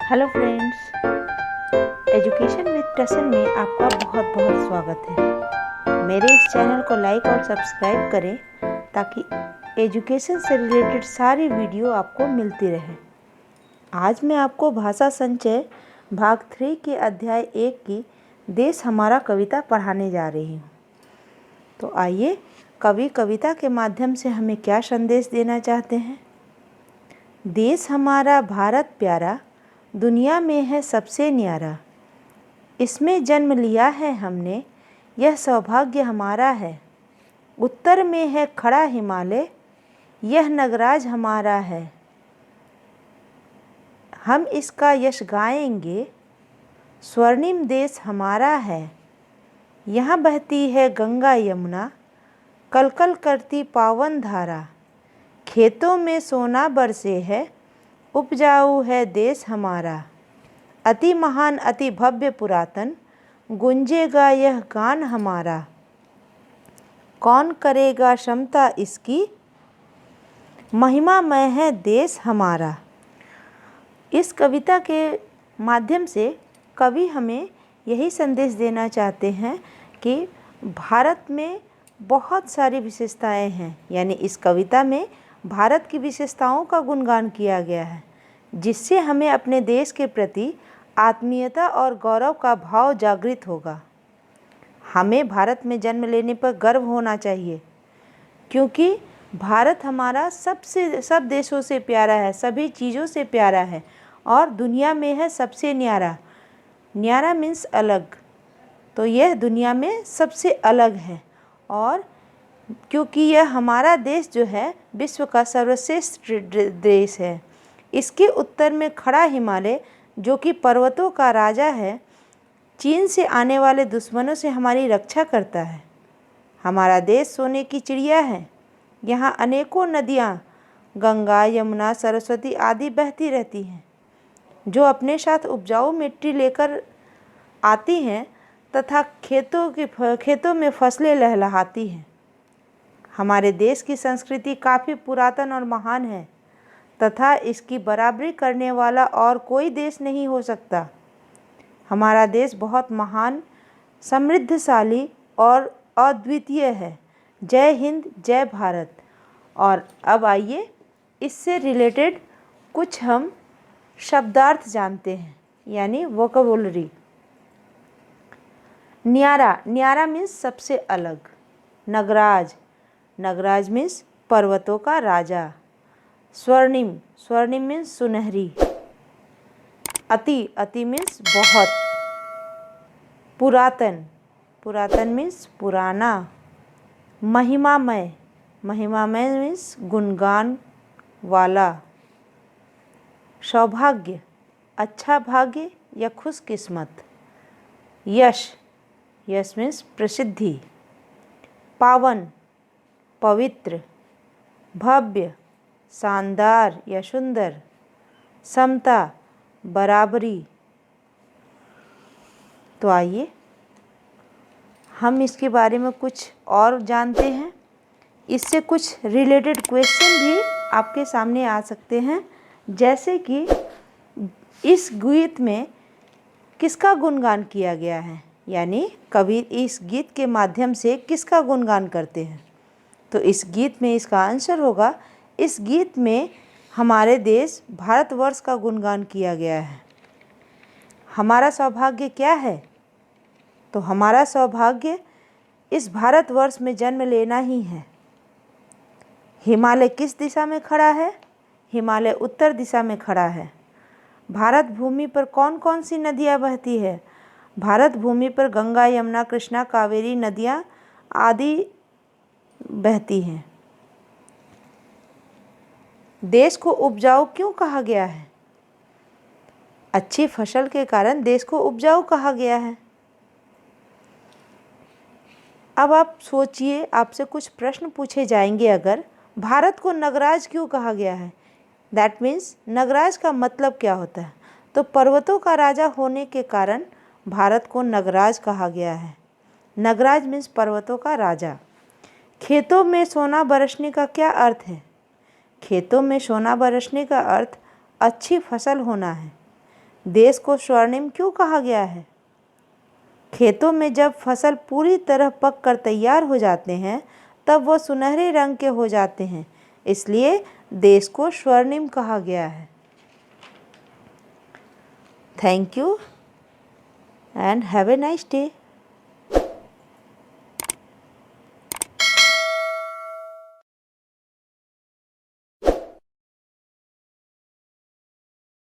Hello friends, education with टसन में आपका बहुत बहुत स्वागत है। मेरे इस चैनल को लाइक और सब्सक्राइब करें ताकि एजुकेशन से रिलेटेड सारी वीडियो आपको मिलती रहे। आज मैं आपको भाषा संचय भाग 3 के अध्याय 1 की देश हमारा कविता पढ़ाने जा रही हूँ। तो आइए, कवि कविता के माध्यम से हमें क्या संदेश देना चाहते हैं। देश हमारा भारत प्यारा, दुनिया में है सबसे न्यारा। इसमें जन्म लिया है हमने, यह सौभाग्य हमारा है। उत्तर में है खड़ा हिमालय, यह नगराज हमारा है। हम इसका यश गाएंगे, स्वर्णिम देश हमारा है। यहाँ बहती है गंगा यमुना, कलकल करती पावन धारा। खेतों में सोना बरसे है, उपजाऊ है देश हमारा। अति महान अति भव्य पुरातन, गूंजेगा यह गान हमारा। कौन करेगा क्षमता इसकी, महिमामय है देश हमारा। इस कविता के माध्यम से कवि हमें यही संदेश देना चाहते हैं कि भारत में बहुत सारी विशेषताएं हैं। यानी इस कविता में भारत की विशेषताओं का गुणगान किया गया है, जिससे हमें अपने देश के प्रति आत्मीयता और गौरव का भाव जागृत होगा। हमें भारत में जन्म लेने पर गर्व होना चाहिए, क्योंकि भारत हमारा सब देशों से प्यारा है, सभी चीज़ों से प्यारा है और दुनिया में है सबसे न्यारा। न्यारा मीन्स अलग, तो यह दुनिया में सबसे अलग है। और क्योंकि यह हमारा देश जो है विश्व का सर्वश्रेष्ठ देश है। इसके उत्तर में खड़ा हिमालय, जो कि पर्वतों का राजा है, चीन से आने वाले दुश्मनों से हमारी रक्षा करता है। हमारा देश सोने की चिड़िया है। यहाँ अनेकों नदियाँ गंगा, यमुना, सरस्वती आदि बहती रहती हैं, जो अपने साथ उपजाऊ मिट्टी लेकर आती हैं तथा खेतों में फसलें लहलहाती हैं। हमारे देश की संस्कृति काफ़ी पुरातन और महान है तथा इसकी बराबरी करने वाला और कोई देश नहीं हो सकता। हमारा देश बहुत महान, समृद्धशाली और अद्वितीय है। जय हिंद, जय भारत। और अब आइए, इससे रिलेटेड कुछ हम शब्दार्थ जानते हैं, यानी वोकैबुलरी। न्यारा, न्यारा मीन्स सबसे अलग। नगराज, नगराज मीन्स पर्वतों का राजा। स्वर्णिम, स्वर्णिम मीन्स सुनहरी। अति, अति मीन्स बहुत। पुरातन, पुरातन मीन्स पुराना। महिमामय, महिमामय मीन्स गुणगान वाला। सौभाग्य, अच्छा भाग्य या खुशकिस्मत। यश, यश मीन्स प्रसिद्धि। पावन, पवित्र। भव्य, शानदार या सुंदर। समता, बराबरी। तो आइए, हम इसके बारे में कुछ और जानते हैं। इससे कुछ रिलेटेड क्वेश्चन भी आपके सामने आ सकते हैं, जैसे कि इस गीत में किसका गुणगान किया गया है, यानी कवि इस गीत के माध्यम से किसका गुणगान करते हैं। तो इस गीत में इसका आंसर होगा, इस गीत में हमारे देश भारतवर्ष का गुणगान किया गया है। हमारा सौभाग्य क्या है? तो हमारा सौभाग्य इस भारतवर्ष में जन्म लेना ही है। हिमालय किस दिशा में खड़ा है? हिमालय उत्तर दिशा में खड़ा है। भारत भूमि पर कौन कौन सी नदियाँ बहती है? भारत भूमि पर गंगा, यमुना, कृष्णा, कावेरी नदियाँ आदि बहती हैं। देश को उपजाऊ क्यों कहा गया है? अच्छी फसल के कारण देश को उपजाऊ कहा गया है। अब आप सोचिए, आपसे कुछ प्रश्न पूछे जाएंगे। अगर भारत को नगराज क्यों कहा गया है? दैट मीन्स नगराज का मतलब क्या होता है? तो पर्वतों का राजा होने के कारण भारत को नगराज कहा गया है। नगराज मीन्स पर्वतों का राजा। खेतों में सोना बरसने का क्या अर्थ है? खेतों में सोना बरसने का अर्थ अच्छी फसल होना है। देश को स्वर्णिम क्यों कहा गया है? खेतों में जब फसल पूरी तरह पक कर तैयार हो जाते हैं तब वो सुनहरे रंग के हो जाते हैं, इसलिए देश को स्वर्णिम कहा गया है। Thank you and have a nice day.